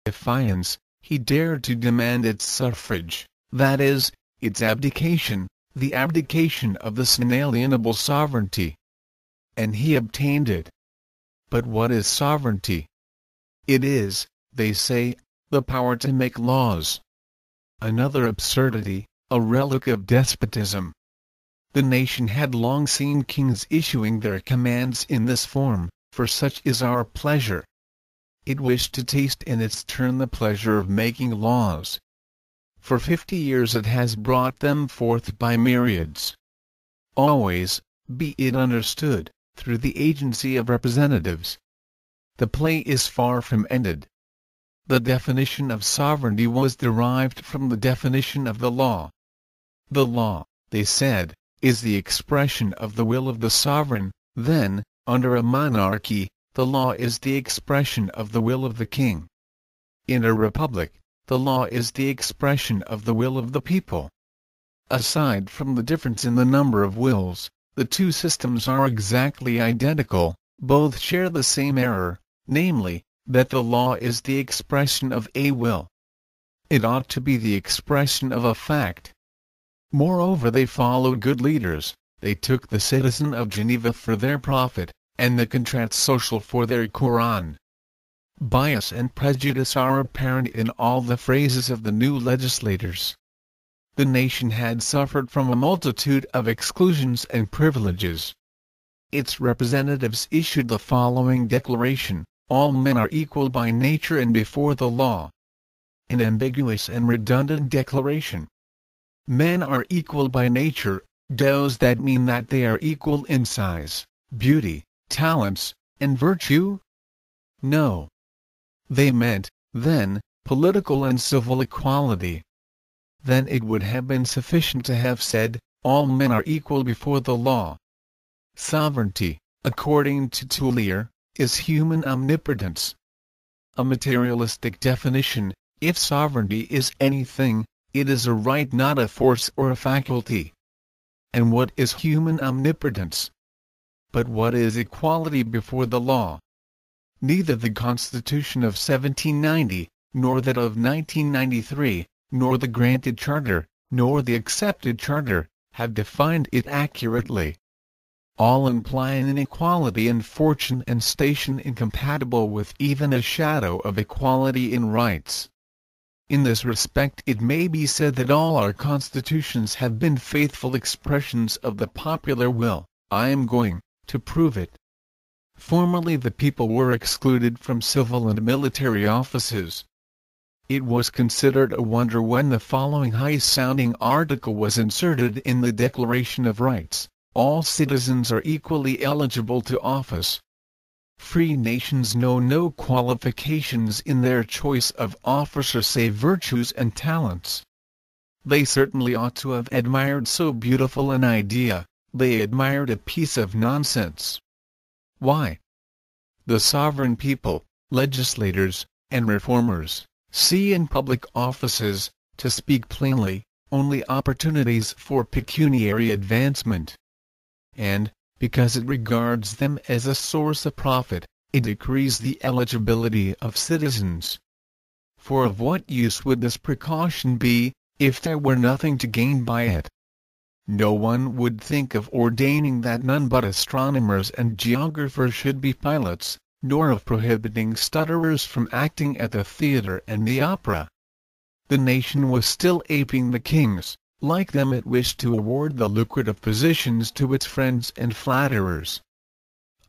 defiance, he dared to demand its suffrage, that is, its abdication, the abdication of this inalienable sovereignty. And he obtained it. But what is sovereignty? It is, they say, the power to make laws. Another absurdity, a relic of despotism. The nation had long seen kings issuing their commands in this form, for such is our pleasure. It wished to taste in its turn the pleasure of making laws. For 50 years it has brought them forth by myriads. Always, be it understood, through the agency of representatives. The play is far from ended. The definition of sovereignty was derived from the definition of the law. The law, they said, is the expression of the will of the sovereign. Then, under a monarchy, the law is the expression of the will of the king. In a republic, the law is the expression of the will of the people. Aside from the difference in the number of wills, the two systems are exactly identical, both share the same error, namely, that the law is the expression of a will. It ought to be the expression of a fact. Moreover, they followed good leaders. They took the citizen of Geneva for their prophet, and the contrat social for their Koran. Bias and prejudice are apparent in all the phrases of the new legislators. The nation had suffered from a multitude of exclusions and privileges. Its representatives issued the following declaration: all men are equal by nature and before the law. An ambiguous and redundant declaration. Men are equal by nature. Does that mean that they are equal in size, beauty, talents, and virtue? No. They meant, then, political and civil equality. Then it would have been sufficient to have said, all men are equal before the law. Sovereignty, according to Tullier, is human omnipotence. A materialistic definition: if sovereignty is anything, it is a right, not a force or a faculty. And what is human omnipotence? But what is equality before the law? Neither the Constitution of 1790, nor that of 1993, nor the granted charter, nor the accepted charter, have defined it accurately. All imply an inequality in fortune and station incompatible with even a shadow of equality in rights. In this respect it may be said that all our constitutions have been faithful expressions of the popular will. I am going to prove it. Formerly the people were excluded from civil and military offices. It was considered a wonder when the following high-sounding article was inserted in the Declaration of Rights: all citizens are equally eligible to office. Free nations know no qualifications in their choice of officer save virtues and talents. They certainly ought to have admired so beautiful an idea. They admired a piece of nonsense. Why? The sovereign people, legislators, and reformers, see in public offices, to speak plainly, only opportunities for pecuniary advancement. And, because it regards them as a source of profit, it decrees the eligibility of citizens. For of what use would this precaution be, if there were nothing to gain by it? No one would think of ordaining that none but astronomers and geographers should be pilots, nor of prohibiting stutterers from acting at the theatre and the opera. The nation was still aping the kings. Like them it wished to award the lucrative positions to its friends and flatterers.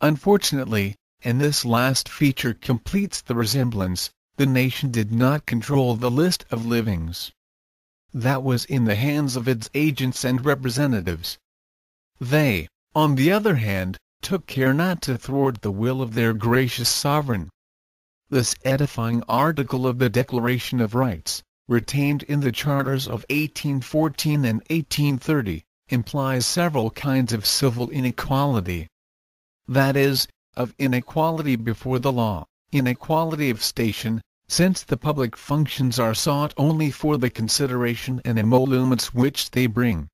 Unfortunately, and this last feature completes the resemblance, the nation did not control the list of livings. That was in the hands of its agents and representatives. They, on the other hand, took care not to thwart the will of their gracious sovereign. This edifying article of the Declaration of Rights, retained in the charters of 1814 and 1830, implies several kinds of civil inequality. That is, of inequality before the law, inequality of station, since the public functions are sought only for the consideration and emoluments which they bring.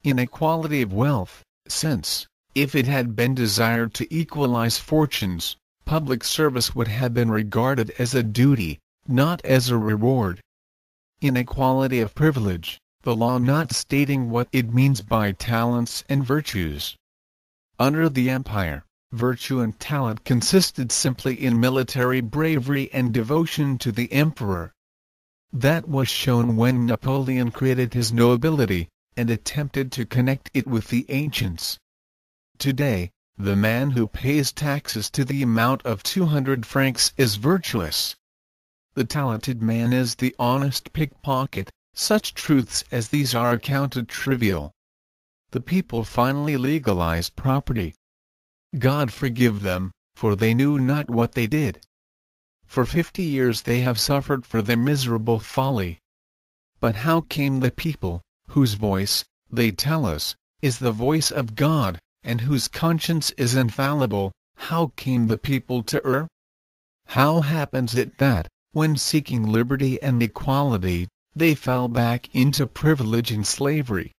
Inequality of wealth, since, if it had been desired to equalize fortunes, public service would have been regarded as a duty, not as a reward. Inequality of privilege, the law not stating what it means by talents and virtues. Under the empire, virtue and talent consisted simply in military bravery and devotion to the emperor. That was shown when Napoleon created his nobility, and attempted to connect it with the ancients. Today, the man who pays taxes to the amount of 200 francs is virtuous. The talented man is the honest pickpocket. Such truths as these are accounted trivial. The people finally legalized property. God forgive them, for they knew not what they did. For 50 years they have suffered for their miserable folly. But how came the people, whose voice, they tell us, is the voice of God, and whose conscience is infallible, how came the people to err? How happens it that, when seeking liberty and equality, they fell back into privilege and slavery?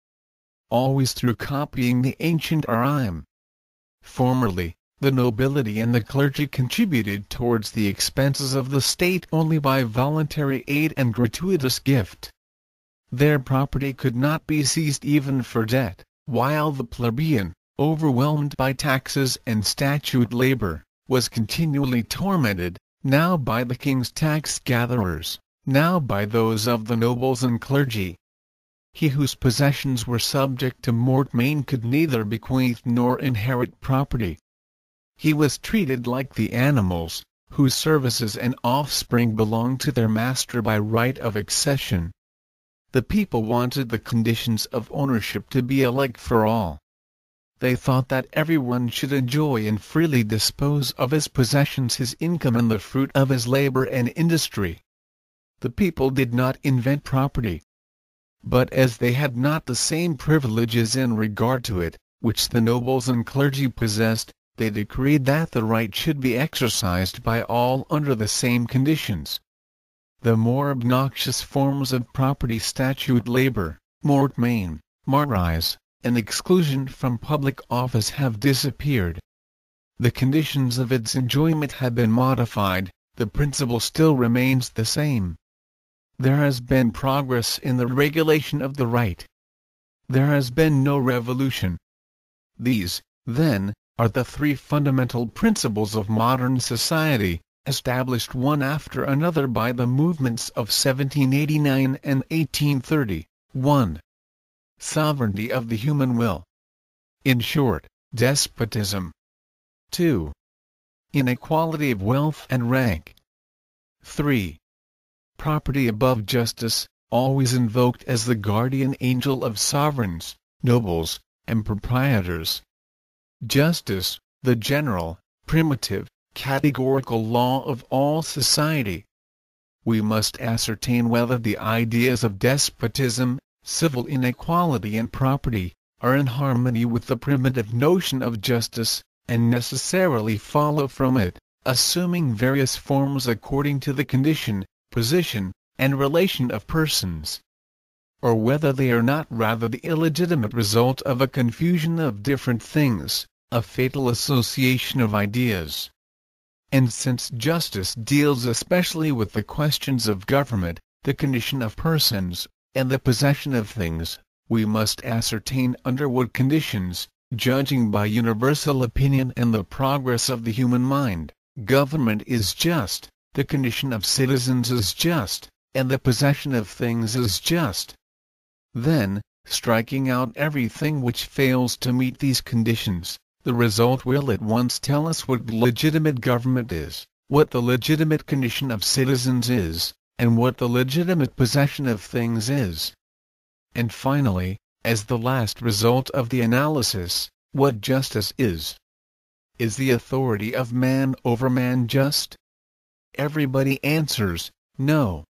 Always through copying the ancient rhyme. Formerly, the nobility and the clergy contributed towards the expenses of the state only by voluntary aid and gratuitous gift. Their property could not be seized even for debt, while the plebeian, overwhelmed by taxes and statute labor, was continually tormented, now by the king's tax-gatherers, now by those of the nobles and clergy. He whose possessions were subject to mortmain could neither bequeath nor inherit property. He was treated like the animals, whose services and offspring belonged to their master by right of accession. The people wanted the conditions of ownership to be alike for all. They thought that everyone should enjoy and freely dispose of his possessions, his income, and the fruit of his labor and industry. The people did not invent property. But as they had not the same privileges in regard to it, which the nobles and clergy possessed, they decreed that the right should be exercised by all under the same conditions. The more obnoxious forms of property, statute labor, mortmain, martyrs, and exclusion from public office have disappeared. The conditions of its enjoyment have been modified, the principle still remains the same. There has been progress in the regulation of the right. There has been no revolution. These, then, are the three fundamental principles of modern society, established one after another by the movements of 1789 and 1830. 1. Sovereignty of the human will. In short, despotism. 2. Inequality of wealth and rank. 3. Property above justice, always invoked as the guardian angel of sovereigns, nobles, and proprietors. Justice, the general, primitive, categorical law of all society. We must ascertain whether the ideas of despotism, civil inequality and property, are in harmony with the primitive notion of justice, and necessarily follow from it, assuming various forms according to the condition, position, and relation of persons. Or whether they are not rather the illegitimate result of a confusion of different things, a fatal association of ideas. And since justice deals especially with the questions of government, the condition of persons, and the possession of things, we must ascertain under what conditions, judging by universal opinion and the progress of the human mind, government is just, the condition of citizens is just, and the possession of things is just. Then, striking out everything which fails to meet these conditions, the result will at once tell us what legitimate government is, what the legitimate condition of citizens is, and what the legitimate possession of things is. And finally, as the last result of the analysis, what justice is. Is the authority of man over man just? Everybody answers, no.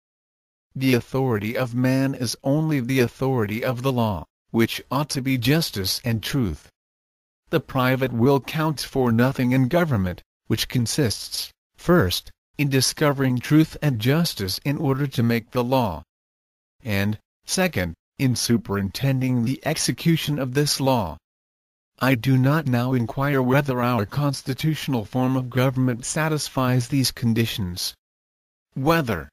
The authority of man is only the authority of the law, which ought to be justice and truth. The private will counts for nothing in government, which consists, first, in discovering truth and justice in order to make the law, and, second, in superintending the execution of this law. I do not now inquire whether our constitutional form of government satisfies these conditions. Whether,